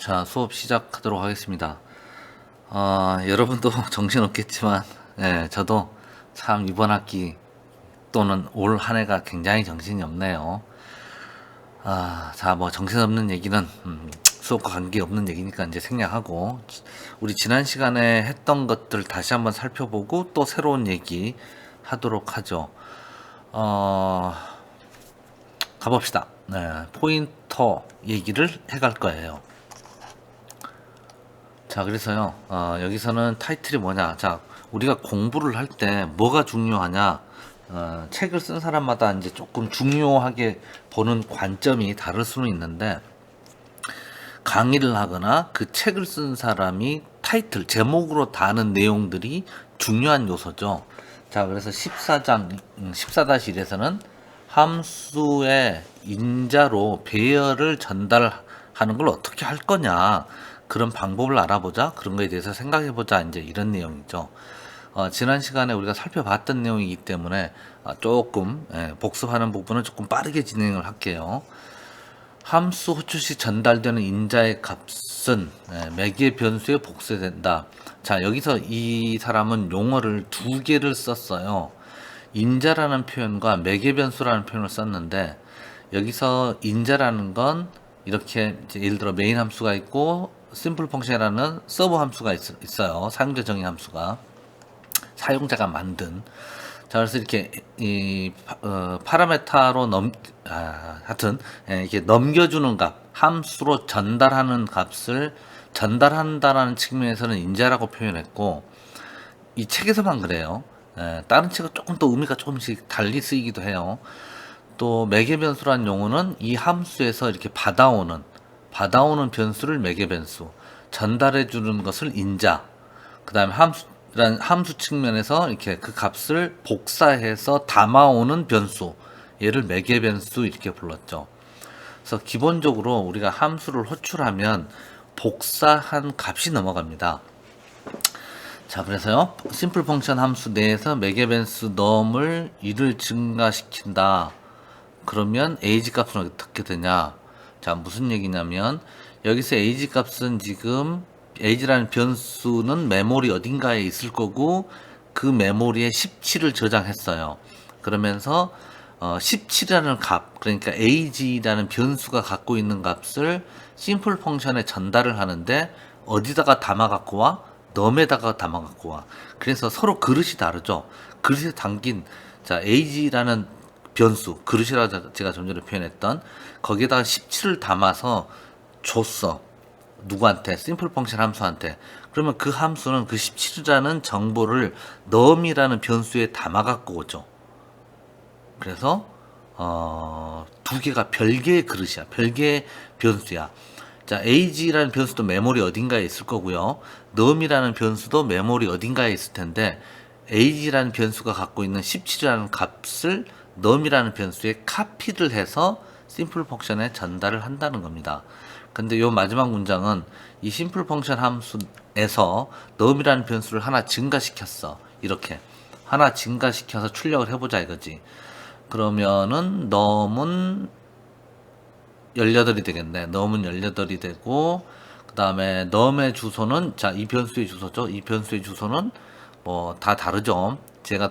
자, 수업 시작하도록 하겠습니다. 여러분도 정신없겠지만, 저도 참 이번 학기 또는 올 한 해가 굉장히 정신이 없네요. 자, 뭐 정신없는 얘기는 수업과 관계없는 얘기니까 이제 생략하고, 우리 지난 시간에 했던 것들 다시 한번 살펴보고 또 새로운 얘기 하도록 하죠. 가봅시다. 포인터 얘기를 해갈 거예요. 자, 그래서요, 여기서는 타이틀이 뭐냐. 자, 우리가 공부를 할 때 뭐가 중요하냐. 책을 쓴 사람마다 이제 조금 중요하게 보는 관점이 다를 수는 있는데, 강의를 하거나 그 책을 쓴 사람이 타이틀, 제목으로 다는 내용들이 중요한 요소죠. 자, 그래서 14장, 14-1에서는 함수의 인자로 배열을 전달하는 걸 어떻게 할 거냐. 그런 방법을 알아보자. 그런 거에 대해서 생각해보자. 이제 이런 내용이죠. 지난 시간에 우리가 살펴봤던 내용이기 때문에 조금 복습하는 부분은 조금 빠르게 진행을 할게요. 함수 호출 시 전달되는 인자의 값은 매개 변수에 복사된다. 자, 여기서 이 사람은 용어를 두 개를 썼어요. 인자라는 표현과 매개 변수라는 표현을 썼는데, 여기서 인자라는 건 이렇게 이제 예를 들어 메인 함수가 있고 심플 펑션이라는 서브 함수가 있어요. 사용자 정의 함수가 사용자가 만든. 자, 그래서 이렇게 파라메타로 하여튼 이렇게 넘겨주는 값, 함수로 전달하는 값을 전달한다라는 측면에서는 인자라고 표현했고, 이 책에서만 그래요. 다른 책은 조금 또 의미가 조금씩 달리 쓰이기도 해요. 또 매개 변수라는 용어는 이 함수에서 이렇게 받아오는 변수를 매개 변수, 전달해 주는 것을 인자, 그다음에 함수 측면에서 이렇게 그 값을 복사해서 담아오는 변수, 얘를 매개 변수 이렇게 불렀죠. 그래서 기본적으로 우리가 함수를 호출하면 복사한 값이 넘어갑니다. 자, 그래서요, 심플 펑션 함수 내에서 매개 변수 넘을 1을 증가시킨다. 그러면 age 값은 어떻게 되냐? 자, 무슨 얘기냐면, 여기서 age 값은 지금 age라는 변수는 메모리 어딘가에 있을 거고, 그 메모리에 17을 저장했어요. 그러면서 17이라는 값, 그러니까 age라는 변수가 갖고 있는 값을 심플 펑션에 전달을 하는데, 어디다가 담아 갖고 와? num에다가 담아 갖고 와. 그래서 서로 그릇이 다르죠. 그릇에 담긴, 자, age라는 변수, 그릇이라고 제가 좀 전에 표현했던, 거기에다가 17을 담아서 줬어. 누구한테? 심플 펑션 함수한테. 그러면 그 함수는 그 17이라는 정보를 num이라는 변수에 담아 갖고 오죠. 그래서 두 개가 별개의 그릇이야. 별개의 변수야. 자, age라는 변수도 메모리 어딘가에 있을 거고요. num이라는 변수도 메모리 어딘가에 있을 텐데, age라는 변수가 갖고 있는 17이라는 값을 num이라는 변수에 카피를 해서 심플 펑션에 전달을 한다는 겁니다. 근데 요 마지막 문장은 이 심플 펑션 함수에서 num이라는 변수를 하나 증가시켰어. 이렇게 하나 증가시켜서 출력을 해보자 이거지. 그러면은 num은 18이 되겠네. num은 18이 되고, 그 다음에 num의 주소는, 자, 이 변수의 주소죠. 이 변수의 주소는 뭐 다 다르죠. 제가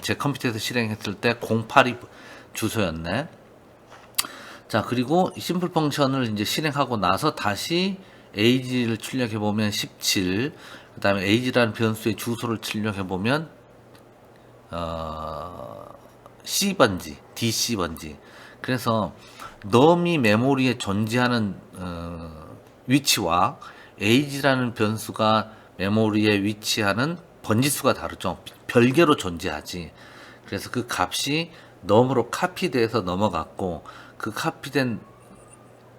제 컴퓨터에서 실행했을 때 082 주소였네. 자, 그리고 심플 펑션을 이제 실행하고 나서 다시 age를 출력해 보면 17, 그 다음에 age라는 변수의 주소를 출력해 보면 C번지, DC번지. 그래서 num이 메모리에 존재하는 위치와 age라는 변수가 메모리에 위치하는 번지수가 다르죠. 별개로 존재하지. 그래서 그 값이 num으로 카피돼서 넘어갔고, 그 카피된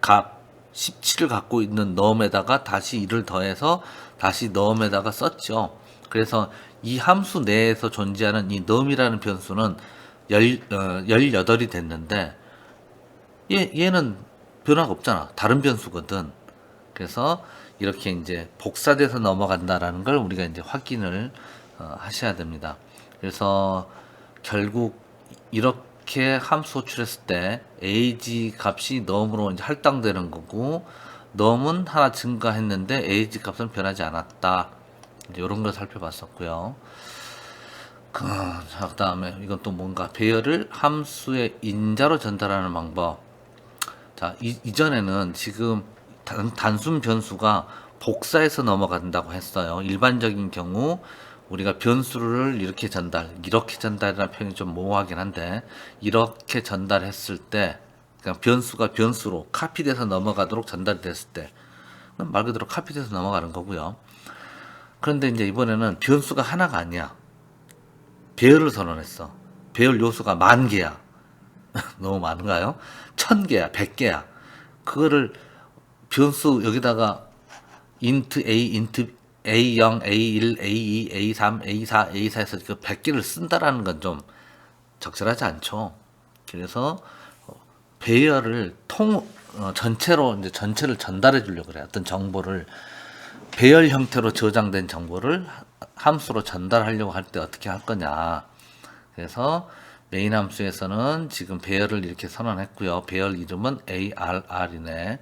값 17을 갖고 있는 num에다가 다시 1을 더해서 다시 num에다가 썼죠. 그래서 이 함수 내에서 존재하는 이 num이라는 변수는 18이 됐는데, 얘는 변화가 없잖아. 다른 변수거든. 그래서 이렇게 이제 복사돼서 넘어간다라는 걸 우리가 이제 확인을 하셔야 됩니다. 그래서 결국 이렇게 함수 호출했을 때 age 값이 num으로 이제 할당되는 거고, 넘은 하나 증가했는데 age 값은 변하지 않았다. 이런 걸 살펴봤었고요. 자, 그다음에 이건 또 뭔가 배열을 함수의 인자로 전달하는 방법. 자, 이전에는 지금 단순 변수가 복사해서 넘어간다고 했어요. 일반적인 경우 우리가 변수를 이렇게 전달이라는 표현이 좀 모호하긴 한데, 이렇게 전달했을 때, 그냥 변수가 변수로 카피돼서 넘어가도록 전달이 됐을 때, 말 그대로 카피돼서 넘어가는 거고요. 그런데 이제 이번에는 변수가 하나가 아니야. 배열을 선언했어. 배열 요소가 10,000개야. 너무 많은가요? 1,000개야, 100개야. 그거를 변수 여기다가 int a, int a0, a1, a2, a3, a4, a4에서 그 100개를 쓴다라는 건 좀 적절하지 않죠. 그래서 배열을 전체로 이제 전체를 전달해 주려고 그래. 어떤 정보를 배열 형태로 저장된 정보를 함수로 전달하려고 할 때 어떻게 할 거냐. 그래서 메인 함수에서는 지금 배열을 이렇게 선언했고요. 배열 이름은 arr이네.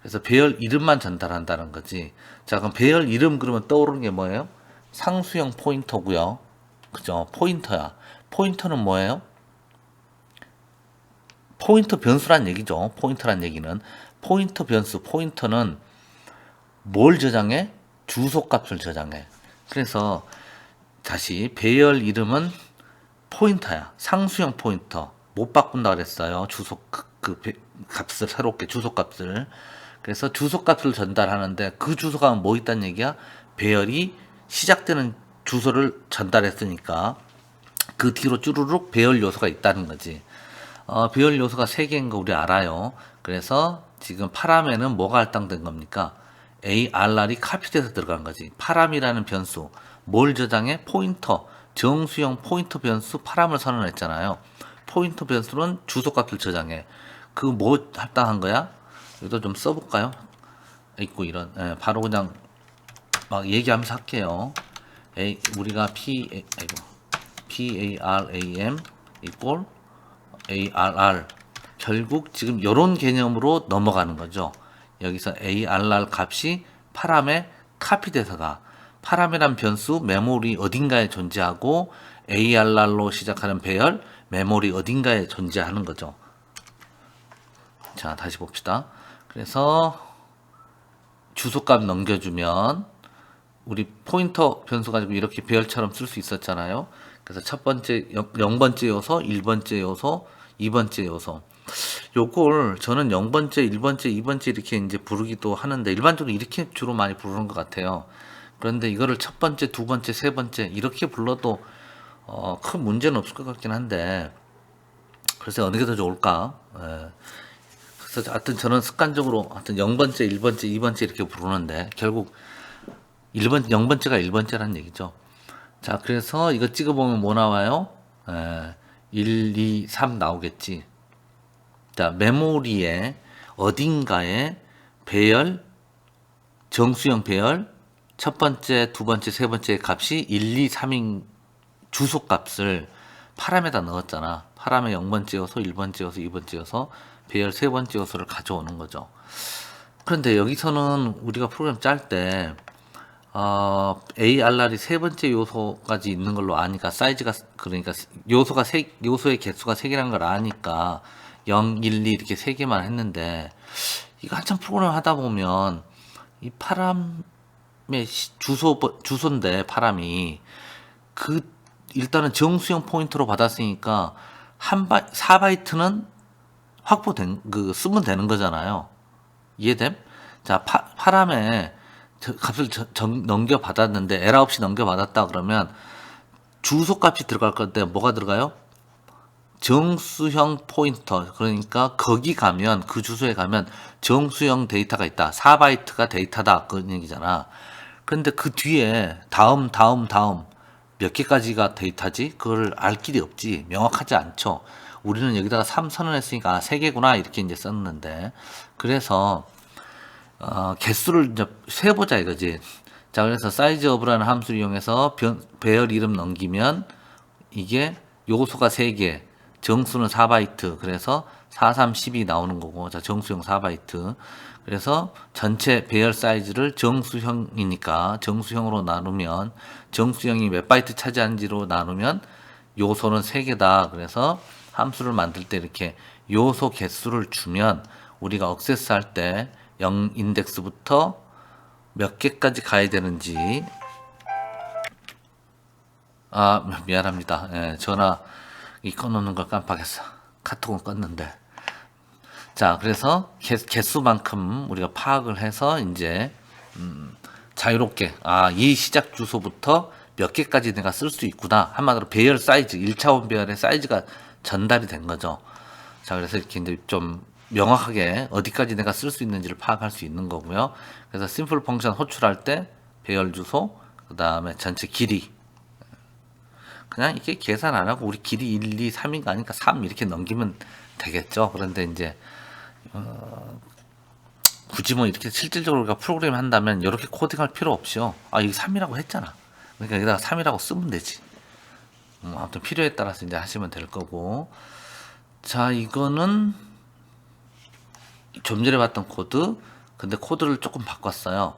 그래서 배열 이름만 전달한다는 거지. 자, 그럼 배열 이름 그러면 떠오르는 게 뭐예요? 상수형 포인터고요. 그죠? 포인터야. 포인터는 뭐예요? 포인터 변수란 얘기죠. 포인터란 얘기는. 포인터 변수, 포인터는 뭘 저장해? 주소값을 저장해. 그래서 다시 배열 이름은 포인터야. 상수형 포인터. 못 바꾼다 그랬어요. 주소 값을 새롭게 주소값을. 그래서 주소값을 전달하는데 그 주소가 뭐 있다는 얘기야? 배열이 시작되는 주소를 전달했으니까 그 뒤로 쭈루룩 배열 요소가 있다는 거지. 배열 요소가 3개인 거 우리 알아요. 그래서 지금 파람에는 뭐가 할당된 겁니까? arr이 카피돼서 들어간 거지. 파람이라는 변수. 뭘 저장해? 포인터. 정수형 포인터 변수 파람을 선언했잖아요. 포인터 변수는 주소값을 저장해. 그 뭐 할당한 거야? 여기도 좀 써볼까요? 있고 이런. 바로 그냥 막 얘기하면서 할게요. 우리가 PARAM equal ARR 결국 지금 이런 개념으로 넘어가는 거죠. 여기서 ARR 값이 파람에 카피돼서가 파람이란 변수 메모리 어딘가에 존재하고 ARR로 시작하는 배열 메모리 어딘가에 존재하는 거죠. 자, 다시 봅시다. 그래서 주소값 넘겨주면 우리 포인터 변수 가지고 이렇게 배열처럼 쓸 수 있었잖아요. 그래서 첫 번째 0번째 요소, 1번째 요소, 2번째 요소. 요걸 저는 0번째, 1번째, 2번째 이렇게 이제 부르기도 하는데 일반적으로 이렇게 주로 많이 부르는 것 같아요. 그런데 이거를 첫 번째, 두 번째, 세 번째 이렇게 불러도 큰 문제는 없을 것 같긴 한데 글쎄 어느 게 더 좋을까? 그래서 하여튼 저는 습관적으로 하여튼 0번째, 1번째, 2번째 이렇게 부르는데 결국 0번째가 1번째라는 얘기죠. 자, 그래서 이거 찍어보면 뭐 나와요? 1, 2, 3 나오겠지. 자, 메모리에 어딘가에 배열, 정수형 배열, 첫 번째, 두 번째, 세 번째 값이 1, 2, 3인 주소 값을 파람에다 넣었잖아. 파람에 0번째 요소, 1번째 요소, 2번째 요소, 배열 세 번째 요소를 가져오는 거죠. 그런데 여기서는 우리가 프로그램 짤 때 ARR이 세 번째 요소까지 있는 걸로 아니까 사이즈가 그러니까 요소의 개수가 3개라는 걸 아니까 0, 1, 2 이렇게 3개만 했는데 이거 한참 프로그램 하다 보면 이 파람의 주소인데 파람이 일단은 정수형 포인트로 받았으니까 4바이트는 쓰면 되는 거잖아요. 이해됨? 자, 파람에 값을 넘겨받았는데 에러 없이 넘겨받았다 그러면 주소값이 들어갈 건데 뭐가 들어가요? 정수형 포인터. 그러니까 거기 가면 그 주소에 가면 정수형 데이터가 있다. 4바이트가 데이터다. 그런 얘기잖아. 근데 그 뒤에 다음 몇 개까지가 데이터지? 그걸 알 길이 없지. 명확하지 않죠. 우리는 여기다가 3 선언했으니까 3개구나 이렇게 이제 썼는데 그래서 개수를 이제 세보자 이거지. 자, 그래서 size of라는 함수를 이용해서 배열 이름 넘기면 이게 요소가 3개, 정수는 4바이트, 그래서 4312 나오는 거고, 자, 정수형 4바이트. 그래서 전체 배열 사이즈를 정수형이니까 정수형으로 나누면, 정수형이 몇 바이트 차지하는지로 나누면 요소는 3개다. 그래서 함수를 만들 때 이렇게 요소 개수를 주면 우리가 억세스 할 때 0 인덱스부터 몇 개까지 가야 되는지. 미안합니다. 예, 전화 꺼놓는 걸 깜빡했어. 카톡은 껐는데. 자, 그래서 개수만큼 우리가 파악을 해서 이제 자유롭게 이 시작 주소부터 몇 개까지 내가 쓸 수 있구나. 한마디로 배열 사이즈, 1차원 배열의 사이즈가 전달이 된 거죠. 자, 그래서 이렇게 이제 좀 명확하게 어디까지 내가 쓸 수 있는지를 파악할 수 있는 거고요. 그래서 심플 펑션 호출할 때 배열 주소, 그 다음에 전체 길이. 그냥 이렇게 계산 안 하고 우리 길이 1, 2, 3인가 하니까 3 이렇게 넘기면 되겠죠. 그런데 이제 굳이 뭐 이렇게 실질적으로 우리가 프로그램 한다면 이렇게 코딩할 필요 없이요. 이게 3이라고 했잖아. 그러니까 여기다가 3이라고 쓰면 되지. 아무튼 필요에 따라서 이제 하시면 될 거고. 자, 이거는 좀 전에 봤던 코드. 근데 코드를 조금 바꿨어요.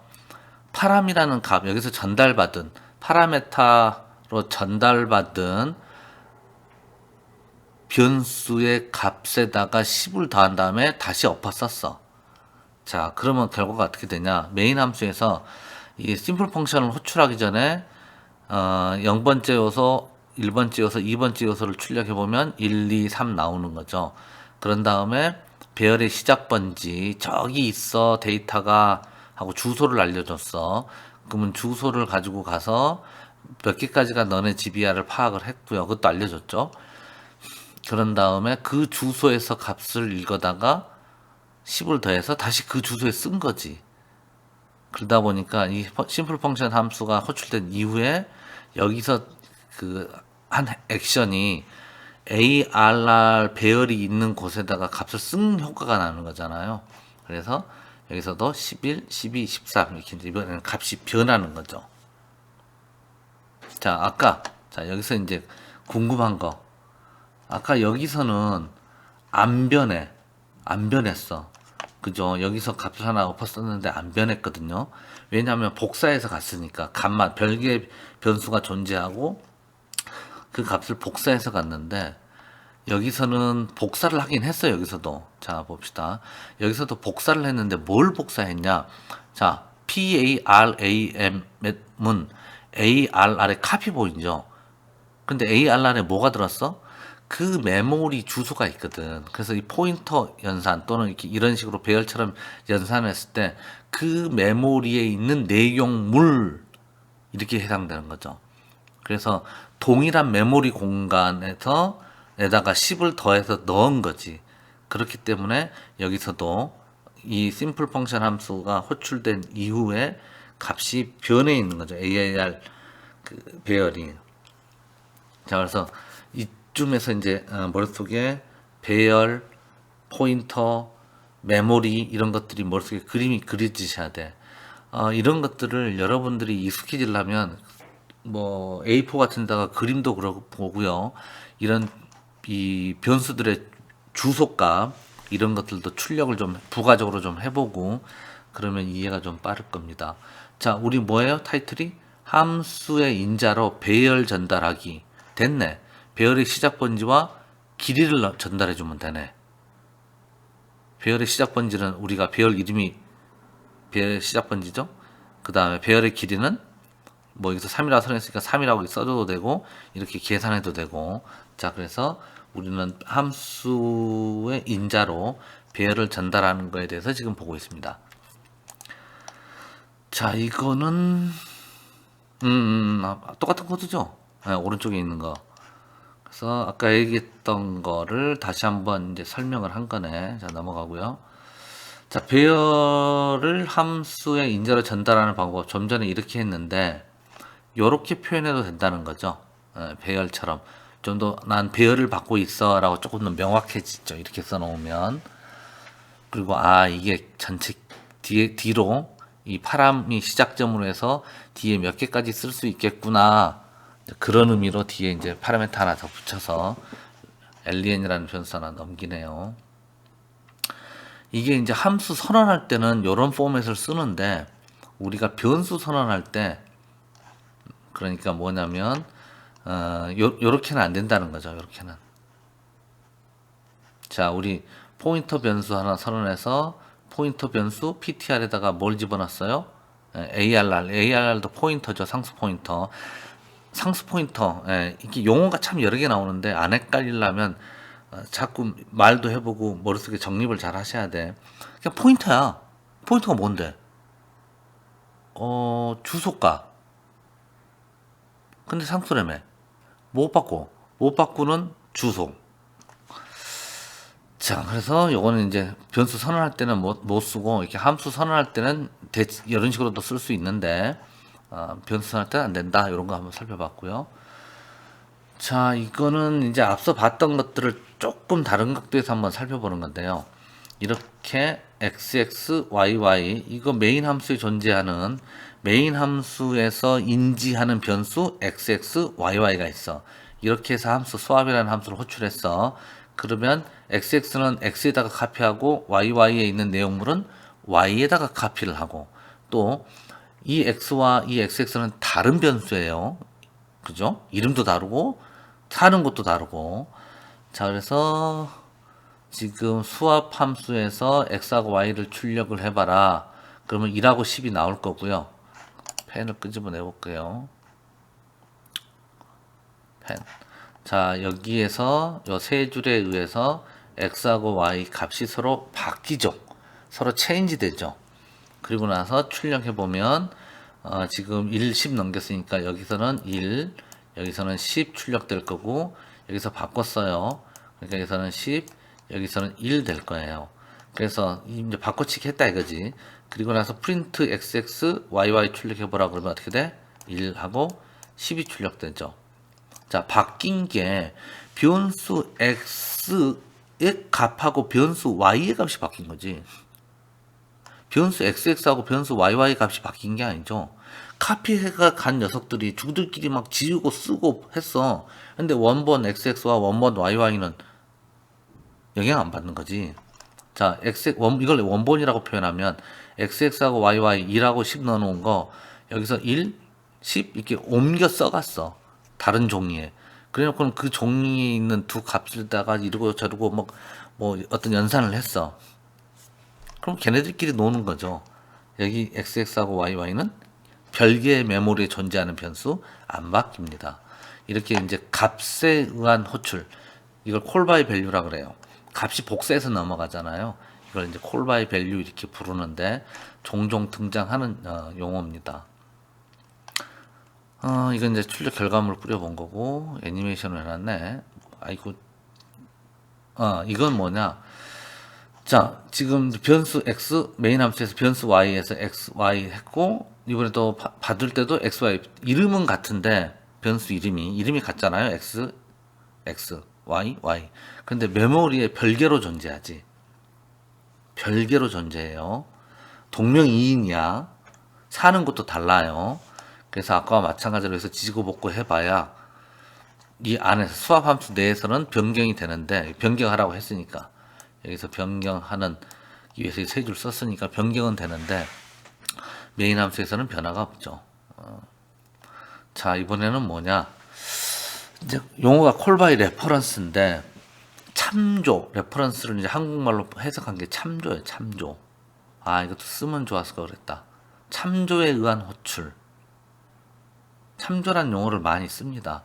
파람이라는 값, 여기서 전달받은 파라메타로 전달받은 변수의 값에다가 10을 더한 다음에 다시 엎어 썼어. 자, 그러면 결과가 어떻게 되냐? 메인 함수에서 이 심플 펑션을 호출하기 전에 0번째 요소, 1번째 요소, 2번째 요소를 출력해 보면 1, 2, 3 나오는 거죠. 그런 다음에 배열의 시작 번지 저기 있어 데이터가 하고 주소를 알려줬어. 그러면 주소를 가지고 가서 몇 개까지가 너네 집이야를 파악을 했고요. 그것도 알려줬죠. 그런 다음에 그 주소에서 값을 읽어다가 10을 더해서 다시 그 주소에 쓴 거지. 그러다 보니까 이 심플 펑션 함수가 호출된 이후에 여기서 그 한 액션이 ARR 배열이 있는 곳에다가 값을 쓴 효과가 나는 거잖아요. 그래서 여기서도 11, 12, 13 이렇게 이번에는 값이 변하는 거죠. 자, 여기서 이제 궁금한 거. 아까 여기서는 안 변했어. 그죠? 여기서 값을 하나 엎어 썼는데 안 변했거든요. 왜냐하면 복사해서 갔으니까 값만 별개의 변수가 존재하고 그 값을 복사해서 갔는데 여기서는 복사를 하긴 했어요. 여기서도. 자, 봅시다. 여기서도 복사를 했는데 뭘 복사했냐? 자, PARAM은 ARR의 카피 보이죠? 근데 ARR에 뭐가 들었어? 그 메모리 주소가 있거든. 그래서 이 포인터 연산 또는 이렇게 이런 식으로 배열처럼 연산했을 때 그 메모리에 있는 내용물 이렇게 해당되는 거죠. 그래서 동일한 메모리 공간에서 에다가 10을 더해서 넣은 거지. 그렇기 때문에 여기서도 이 심플 펑션 함수가 호출된 이후에 값이 변해 있는 거죠. AAR 그 배열이. 자, 그래서 이쯤에서 이제 머릿속에 배열, 포인터, 메모리 이런 것들이 머릿속에 그림이 그려지셔야 돼. 이런 것들을 여러분들이 익숙해지려면 뭐 A4 같은 데다가 그림도 그렇고 보고요. 이런 이 변수들의 주소값 이런 것들도 출력을 좀 부가적으로 좀 해보고 그러면 이해가 좀 빠를 겁니다. 자, 우리 뭐예요? 타이틀이 함수의 인자로 배열 전달하기. 됐네. 배열의 시작 번지와 길이를 전달해 주면 되네. 배열의 시작 번지는 우리가 배열 이름이 배열의 시작 번지죠. 그 다음에 배열의 길이는 뭐 여기서 3이라고 설정했으니까 3이라고 써줘도 되고 이렇게 계산해도 되고. 자, 그래서 우리는 함수의 인자로 배열을 전달하는 거에 대해서 지금 보고 있습니다. 자, 이거는 똑같은 코드죠. 네, 오른쪽에 있는 거. 그래서 아까 얘기했던 거를 다시 한번 이제 설명을 한 거네. 자, 넘어가고요. 자, 배열을 함수의 인자로 전달하는 방법 좀 전에 이렇게 했는데 요렇게 표현해도 된다는 거죠. 배열처럼 좀 더 난 배열을 받고 있어 라고 조금 더 명확해지죠. 이렇게 써놓으면. 그리고 이게 전체 뒤로 이 파람이 시작점으로 해서 뒤에 몇 개까지 쓸 수 있겠구나. 그런 의미로 뒤에 이제 파라메터 하나 더 붙여서 len이라는 변수 하나 넘기네요. 이게 이제 함수 선언할 때는 요런 포맷을 쓰는데 우리가 변수 선언할 때 그러니까 뭐냐면 요렇게는 안 된다는 거죠. 요렇게는. 자, 우리 포인터 변수 하나 선언해서 포인터 변수 ptr에다가 뭘 집어넣었어요? ARR도 포인터죠. 상수 포인터. 상수 포인터. 이게 용어가 참 여러 개 나오는데 안 헷갈리려면 자꾸 말도 해보고 머릿속에 정립을 잘 하셔야 돼. 그냥 포인터야. 포인터가 뭔데? 주소가. 근데 상수라며. 못 바꿔. 못 바꾸는 주소. 자, 그래서 요거는 이제 변수 선언할 때는 못 쓰고, 이렇게 함수 선언할 때는 이런 식으로도 쓸 수 있는데, 변수 선언할 때는 안 된다. 이런 거 한번 살펴봤고요. 자, 이거는 이제 앞서 봤던 것들을 조금 다른 각도에서 한번 살펴보는 건데요. 이렇게 xx, yy, 이거 메인 함수에 존재하는 메인 함수에서 인지하는 변수 xx, yy가 있어. 이렇게 해서 함수 수압이라는 함수를 호출했어. 그러면 xx는 x에다가 카피하고 yy에 있는 내용물은 y에다가 카피를 하고 또 이 x와 이 xx는 다른 변수예요. 그죠? 이름도 다르고 사는 것도 다르고. 자, 그래서 지금 수압 함수에서 x하고 y를 출력을 해봐라. 그러면 1하고 10이 나올 거고요. 펜을 끄집어내 볼게요. 펜. 자, 여기에서 요 세 줄에 의해서 x하고 y 값이 서로 바뀌죠. 서로 체인지 되죠. 그리고 나서 출력해 보면 지금 1, 10 넘겼으니까 여기서는 1, 여기서는 10 출력될 거고 여기서 바꿨어요. 그러니까 여기서는 10, 여기서는 1 될 거예요. 그래서 이제 바꿔치기 했다 이거지. 그리고 나서 프린트 xx, yy 출력해 보라 그러면 어떻게 돼? 1하고 10이 출력되죠. 자, 바뀐 게 변수 x의 값하고 변수 y의 값이 바뀐 거지. 변수 xx하고 변수 yy 값이 바뀐 게 아니죠. 카피해가 간 녀석들이 주들끼리 막 지우고 쓰고 했어. 근데 원본 xx와 원본 y는 영향 안 받는 거지. 자, 이걸 원본이라고 표현하면 xx하고 yy 1하고 10 넣어놓은 거 여기서 1, 10 이렇게 옮겨 써갔어. 다른 종이에. 그래놓고는 그 종이에 있는 두 값을다가 이러고 저러고 뭐 어떤 연산을 했어. 그럼 걔네들끼리 노는 거죠. 여기 xx하고 yy는 별개의 메모리에 존재하는 변수 안 바뀝니다. 이렇게 이제 값에 의한 호출, 이걸 콜바이 밸류라 그래요. 값이 복사해서 넘어가잖아요. 이걸 이제 콜바이 밸류 이렇게 부르는데 종종 등장하는 용어입니다. 이건 이제 출력 결과물을 뿌려본 거고 애니메이션을 해놨네. 아이고, 이건 뭐냐? 자, 지금 변수 x 메인 함수에서 변수 y에서 x, y 했고 이번에 또 받을 때도 x, y 이름은 같은데 변수 이름이 같잖아요. x, y, y. 근데 메모리에 별개로 존재하지. 별개로 존재해요. 동명이인이야. 사는 것도 달라요. 그래서 아까와 마찬가지로 해서 지지고 볶고 해봐야 이 안에서 수압 함수 내에서는 변경이 되는데 변경하라고 했으니까 여기서 변경하는 위해서 세 줄 썼으니까 변경은 되는데 메인 함수에서는 변화가 없죠. 자, 이번에는 뭐냐? 이제 용어가 콜바이 레퍼런스인데 참조 레퍼런스를 이제 한국말로 해석한 게 참조예요. 참조. 이것도 쓰면 좋았을 거 그랬다. 참조에 의한 호출. 참조란 용어를 많이 씁니다.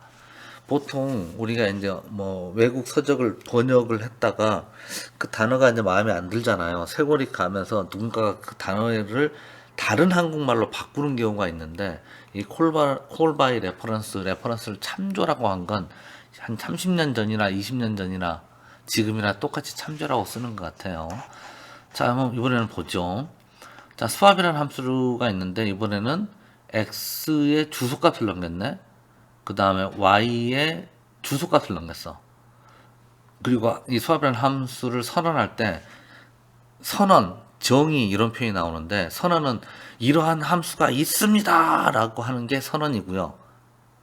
보통 우리가 이제 뭐 외국 서적을 번역을 했다가 그 단어가 이제 마음에 안 들잖아요. 세월이 가면서 누군가가 그 단어를 다른 한국말로 바꾸는 경우가 있는데 이 콜바이 레퍼런스를 참조라고 한 건 한 30년 전이나 20년 전이나 지금이나 똑같이 참조라고 쓰는 것 같아요. 자, 한번 이번에는 보죠. 자, 수압이라는 함수가 있는데 이번에는 x의 주소값을 넘겼네. 그 다음에 y의 주소값을 넘겼어. 그리고 이 수압이라는 함수를 선언할 때 선언, 정의 이런 표현이 나오는데 선언은 이러한 함수가 있습니다 라고 하는 게 선언이고요.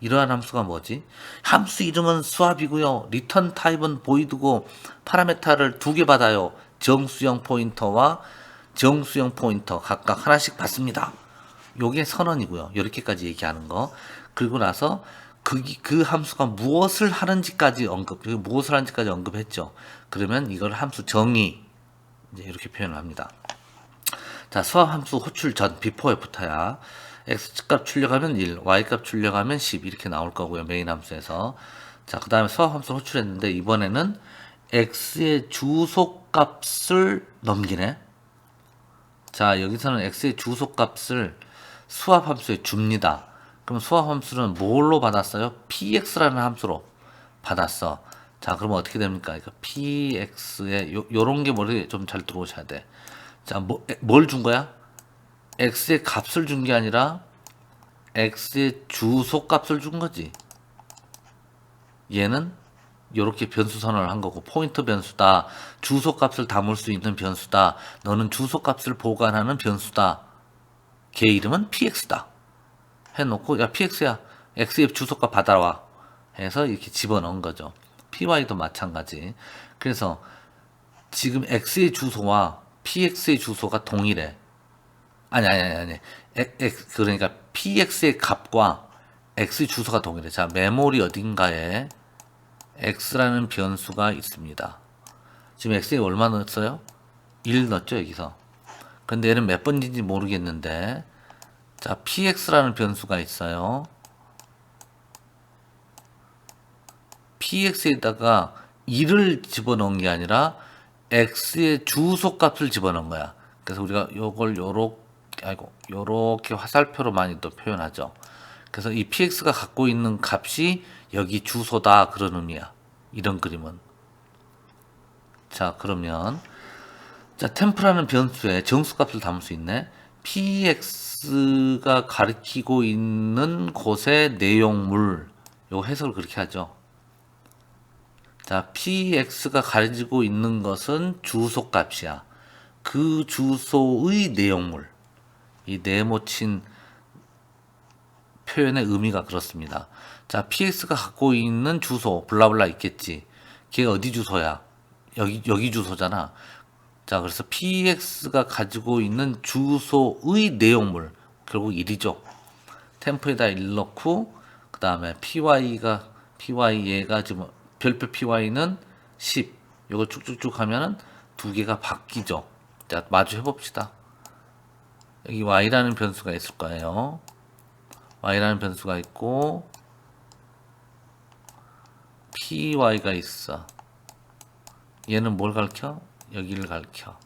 이러한 함수가 뭐지? 함수 이름은 수압이고요. 리턴 타입은 보이드고 파라메타를 2개 받아요. 정수형 포인터와 정수형 포인터 각각 하나씩 받습니다. 요게 선언이고요. 이렇게까지 얘기하는 거. 그리고 나서 그 함수가 무엇을 하는지까지 무엇을 하는지까지 언급했죠. 그러면 이걸 함수 정의 이제 이렇게 표현을 합니다. 자, 수압 함수 호출 전 before부터야. x값 출력하면 1, y값 출력하면 10 이렇게 나올 거고요. 메인 함수에서. 자, 그 다음에 수압 함수 호출했는데 이번에는 x의 주소값을 넘기네. 자, 여기서는 x의 주소값을 수압 함수에 줍니다. 그럼 수압 함수는 뭘로 받았어요? px라는 함수로 받았어. 자, 그러면 어떻게 됩니까? 그러니까 px에 요런 게 머리에 좀 잘 들어오셔야 돼. 자, 뭘 준 거야? x의 값을 준 게 아니라 x의 주소 값을 준 거지. 얘는 이렇게 변수 선언을 한 거고, 포인터 변수다. 주소 값을 담을 수 있는 변수다. 너는 주소 값을 보관하는 변수다. 걔 이름은 px다. 해놓고, 야, px야. x의 주소값 받아와. 해서 이렇게 집어넣은 거죠. py도 마찬가지. 그래서 지금 x의 주소와 px의 주소가 동일해. 아니. 그러니까 px의 값과 x의 주소가 동일해. 자, 메모리 어딘가에 x라는 변수가 있습니다. 지금 x에 얼마 넣었어요? 1 넣었죠, 여기서. 근데 얘는 몇 번인지 모르겠는데, 자, px라는 변수가 있어요. px에다가 1을 집어넣은 게 아니라 x의 주소 값을 집어넣은 거야. 그래서 우리가 요걸 요렇게 화살표로 많이 또 표현하죠. 그래서 이 px가 갖고 있는 값이 여기 주소다, 그런 의미야. 이런 그림은. 자, 그러면 자, 템프라는 변수에 정수값을 담을 수 있네. px가 가리키고 있는 곳의 내용물, 요 해석을 그렇게 하죠. 자, px가 가지고 있는 것은 주소값이야. 그 주소의 내용물. 이 네모친 표현의 의미가 그렇습니다. 자, px가 갖고 있는 주소 블라블라 있겠지. 걔가 어디 주소야? 여기 주소잖아. 자, 그래서 px가 가지고 있는 주소의 내용물, 결국 1이죠. 템프에다 1 넣고, 그 다음에 py 얘가 지금 별표 py는 10. 이거 쭉쭉쭉 하면은 두 개가 바뀌죠. 자, 마주 해봅시다. 여기 y라는 변수가 있을 거예요. y라는 변수가 있고, py가 있어. 얘는 뭘 가르쳐? 여기를 가르쳐.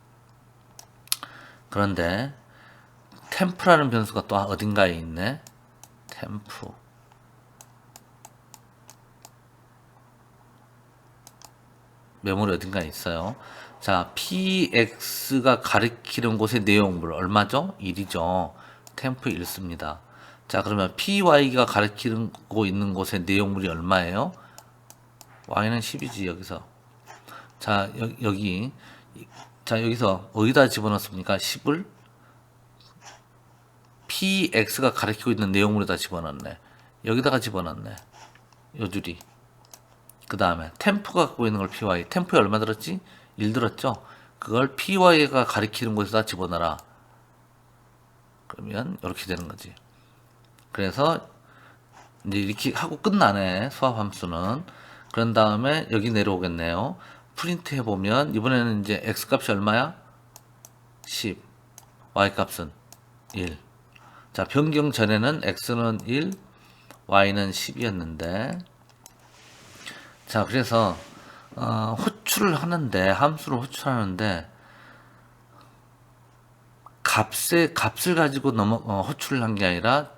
그런데 템프라는 변수가 또 어딘가에 있네. 템프. 메모리 어딘가에 있어요. 자, px가 가리키는 곳의 내용물 얼마죠? 1이죠. 템프 1 씁니다. 자, 그러면 py가 가리키고 있는 곳의 내용물이 얼마예요? y는 10이지, 여기서. 자, 여기서 어디다 집어넣습니까? 10을 px가 가리키고 있는 내용물에다 집어넣네. 여기다가 집어넣네. 요 줄이. 그 다음에 템프가 갖고 있는 걸 py. 템프에 얼마 들었지? 1 들었죠? 그걸 py가 가리키는 곳에다 집어넣어라. 그러면 이렇게 되는 거지. 그래서 이제 이렇게 하고 끝나네, 수압 함수는. 그런 다음에 여기 내려오겠네요. 프린트 해보면 이번에는 이제 x 값이 얼마야? 10. y 값은 1. 자, 변경 전에는 x는 1, y는 10이었는데, 자, 그래서 호출을 하는데, 함수를 호출하는데 값을 가지고 호출을 한 게 아니라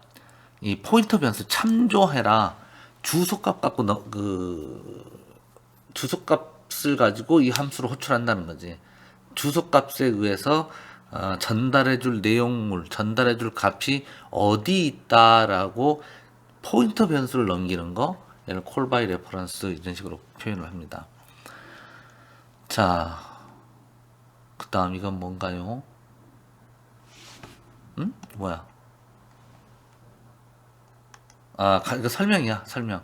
이 포인터 변수 참조해라. 주소값 갖고 주소값을 가지고 이 함수를 호출한다는 거지. 주소값에 의해서 전달해줄 내용물, 전달해줄 값이 어디 있다라고 포인터 변수를 넘기는 거, 얘를 call by reference 이런 식으로 표현을 합니다. 자, 그 다음 이건 뭔가요? 뭐야? 이거 설명이야, 설명.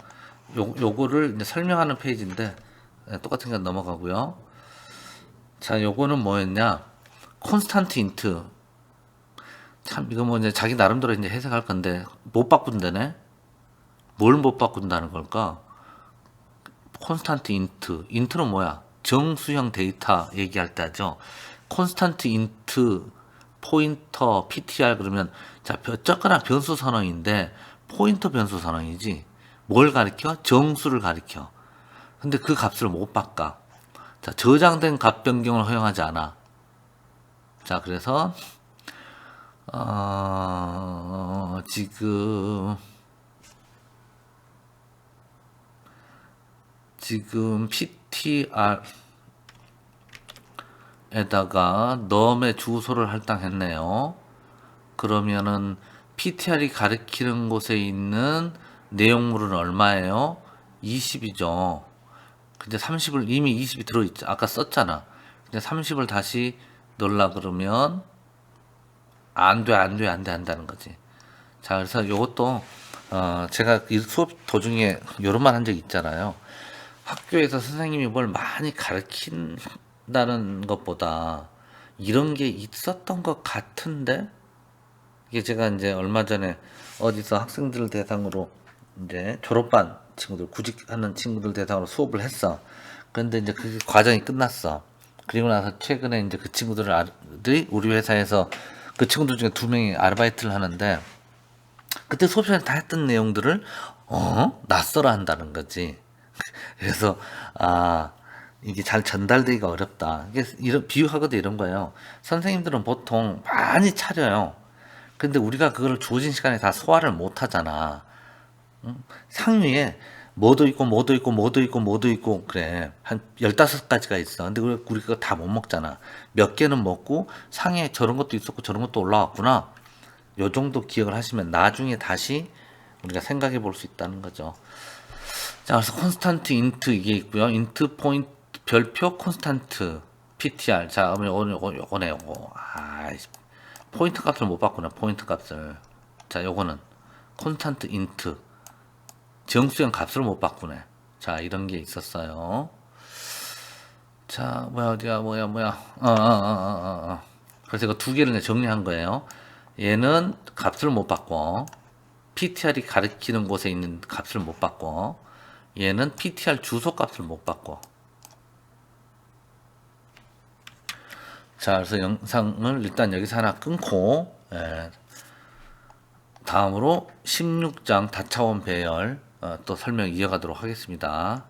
요거를 이제 설명하는 페이지인데, 똑같은 건 넘어가고요. 자, 요거는 뭐였냐? 콘스탄트 인트. 참, 이거 뭐 이제 자기 나름대로 이제 해석할 건데, 못 바꾼다네? 뭘 못 바꾼다는 걸까? 콘스탄트 인트. 인트는 뭐야? 정수형 데이터 얘기할 때 하죠. 콘스탄트 인트, 포인터, PTR 그러면, 자, 어쨌거나 변수 선언인데, 포인터 변수 선언이지. 뭘 가리켜? 정수를 가리켜. 근데 그 값을 못 바꿔. 자, 저장된 값 변경을 허용하지 않아. 자, 그래서 지금 PTR에다가 놈의 주소를 할당했네요. 그러면은 PTR이 가리키는 곳에 있는 내용물은 얼마예요? 20이죠. 근데 30을 이미 20이 들어있죠. 아까 썼잖아. 근데 30을 다시 넣으려 그러면 안 돼, 안 돼, 안 돼, 한다는 거지. 자, 그래서 요것도 제가 이 수업 도중에 요런 말 한 적 있잖아요. 학교에서 선생님이 뭘 많이 가르친다는 것보다 이런 게 있었던 것 같은데, 이게 제가 이제 얼마 전에 어디서 학생들을 대상으로 이제 졸업반 친구들, 구직하는 친구들 대상으로 수업을 했어. 근데 이제 그 과정이 끝났어. 그리고 나서 최근에 이제 그 친구들이 우리 회사에서 그 친구들 중에 2명이 아르바이트를 하는데, 그때 수업 시간에 다 했던 내용들을 낯설어 한다는 거지. 그래서 이게 잘 전달되기가 어렵다. 이게 이런 비유하거든 이런 거예요. 선생님들은 보통 많이 차려요. 근데 우리가 그걸 주어진 시간에 다 소화를 못 하잖아. 상위에 뭐도 있고 뭐도 있고 뭐도 있고 뭐도 있고 그래. 한 15가지가 있어. 근데 우리 그거 다 못 먹잖아. 몇 개는 먹고 상에 저런 것도 있었고 저런 것도 올라왔구나. 요 정도 기억을 하시면 나중에 다시 우리가 생각해 볼 수 있다는 거죠. 자, 그래서 콘스탄트 인트 이게 있고요. 인트 포인트 별표 콘스탄트 PTR. 자, 그러면 오늘 요거네 요거. 포인트 값을 못 바꾸네. 포인트 값을. 자, 요거는 콘스탄트 인트 정수형 값을 못 바꾸네. 자, 이런 게 있었어요. 자, 어디야. 그래서 이거 2개를 정리한 거예요. 얘는 값을 못 바꿔. PTR이 가리키는 곳에 있는 값을 못 바꿔. 얘는 PTR 주소 값을 못 바꿔. 자, 그래서 영상을 일단 여기서 하나 끊고, 다음으로 16장 다차원 배열 또 설명 이어가도록 하겠습니다.